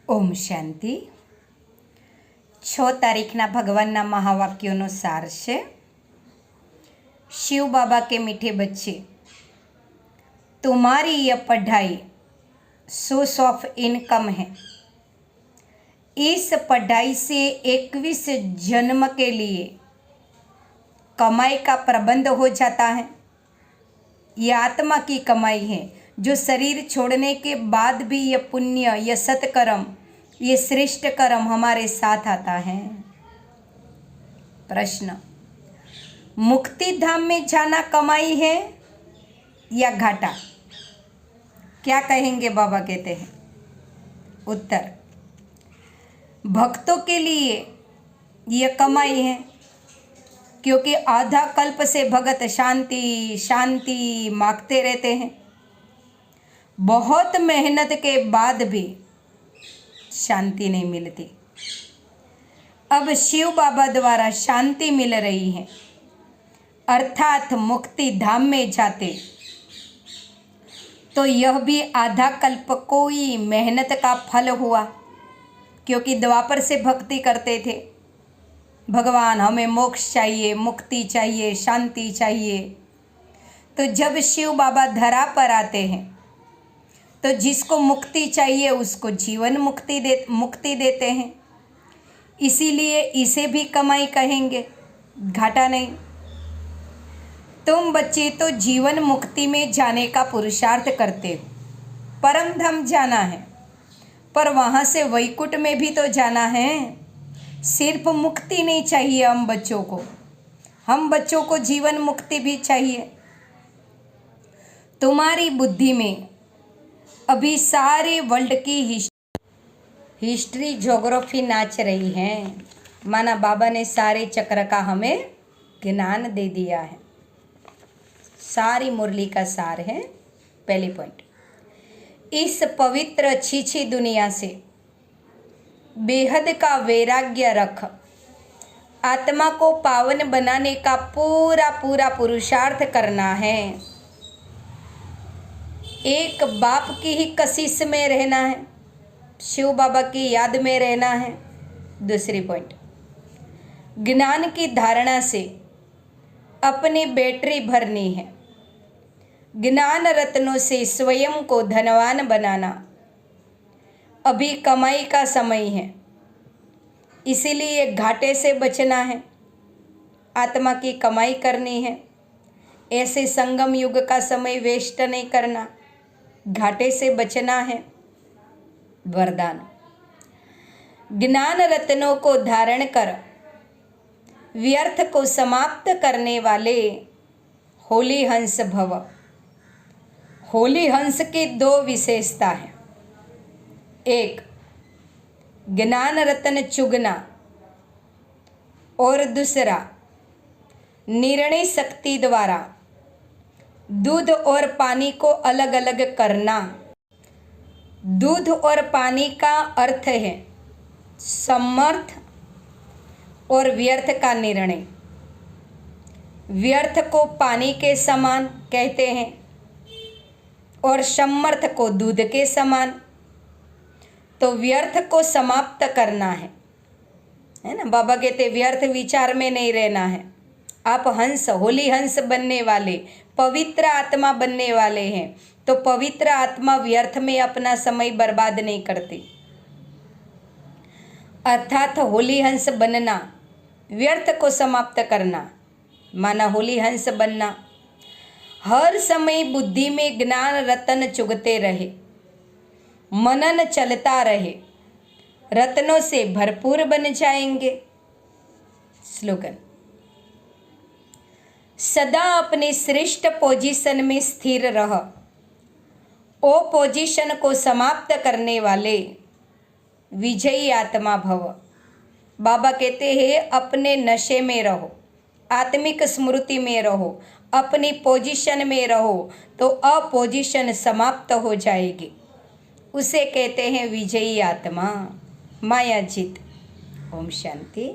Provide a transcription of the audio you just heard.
ओम शांति। 6 तारीखना भगवानना महावाक्यों सार है। शिव बाबा के मीठे बच्चे, तुम्हारी यह पढ़ाई सोर्स ऑफ इनकम है। इस पढ़ाई से 21 जन्म के लिए कमाई का प्रबंध हो जाता है। यह आत्मा की कमाई है जो शरीर छोड़ने के बाद भी यह पुण्य, यह सत्कर्म, ये श्रेष्ठ कर्म हमारे साथ आता है। प्रश्न, मुक्ति धाम में जाना कमाई है या घाटा? क्या कहेंगे? बाबा कहते हैं उत्तर, भक्तों के लिए यह कमाई है, क्योंकि आधा कल्प से भगत शांति शांति मांगते रहते हैं। बहुत मेहनत के बाद भी शांति नहीं मिलती। अब शिव बाबा द्वारा शांति मिल रही है, अर्थात मुक्ति धाम में जाते तो यह भी आधा कल्प कोई मेहनत का फल हुआ, क्योंकि द्वापर से भक्ति करते थे। भगवान हमें मोक्ष चाहिए, मुक्ति चाहिए, शांति चाहिए। तो जब शिव बाबा धरा पर आते हैं तो जिसको मुक्ति चाहिए उसको जीवन मुक्ति देते हैं। इसीलिए इसे भी कमाई कहेंगे, घाटा नहीं। तुम बच्चे तो जीवन मुक्ति में जाने का पुरुषार्थ करते हो, परम धाम जाना है, पर वहाँ से वैकुंठ में भी तो जाना है। सिर्फ मुक्ति नहीं चाहिए हम बच्चों को जीवन मुक्ति भी चाहिए। तुम्हारी बुद्धि में अभी सारे वर्ल्ड की हिस्ट्री ज्योग्राफी नाच रही है। माना बाबा ने सारे चक्र का हमें ज्ञान दे दिया है। सारी मुरली का सार है। पहली पॉइंट, इस पवित्र छीछी दुनिया से बेहद का वैराग्य रख आत्मा को पावन बनाने का पूरा पुरुषार्थ करना है। एक बाप की ही कशिश में रहना है, शिव बाबा की याद में रहना है। दूसरी पॉइंट, ज्ञान की धारणा से अपनी बैटरी भरनी है। ज्ञान रत्नों से स्वयं को धनवान बनाना। अभी कमाई का समय है, इसीलिए घाटे से बचना है। आत्मा की कमाई करनी है। ऐसे संगम युग का समय वेस्ट नहीं करना, घाटे से बचना है। वरदान, ज्ञान रत्नों को धारण कर व्यर्थ को समाप्त करने वाले होली हंस भव। होली हंस की 2 विशेषता है। एक, ज्ञान रत्न चुगना, और दूसरा, निर्णय शक्ति द्वारा दूध और पानी को अलग अलग करना। दूध और पानी का अर्थ है समर्थ और व्यर्थ का निर्णय। व्यर्थ को पानी के समान कहते हैं और समर्थ को दूध के समान। तो व्यर्थ को समाप्त करना है ना। बाबा कहते व्यर्थ विचार में नहीं रहना है। आप हंस, होली हंस बनने वाले, पवित्र आत्मा बनने वाले हैं। तो पवित्र आत्मा व्यर्थ में अपना समय बर्बाद नहीं करती। अर्थात होली हंस बनना, व्यर्थ को समाप्त करना, माना होली हंस बनना। हर समय बुद्धि में ज्ञान रत्न चुगते रहे, मनन चलता रहे, रत्नों से भरपूर बन जाएंगे। स्लोगन, सदा अपने श्रेष्ठ पोजीशन में स्थिर रह। ओ पोजीशन को समाप्त करने वाले विजयी आत्मा भव। बाबा कहते हैं अपने नशे में रहो, आत्मिक स्मृति में रहो, अपनी पोजीशन में रहो तो अपोजिशन समाप्त हो जाएगी। उसे कहते हैं विजयी आत्मा, माया जीत। ओम शांति।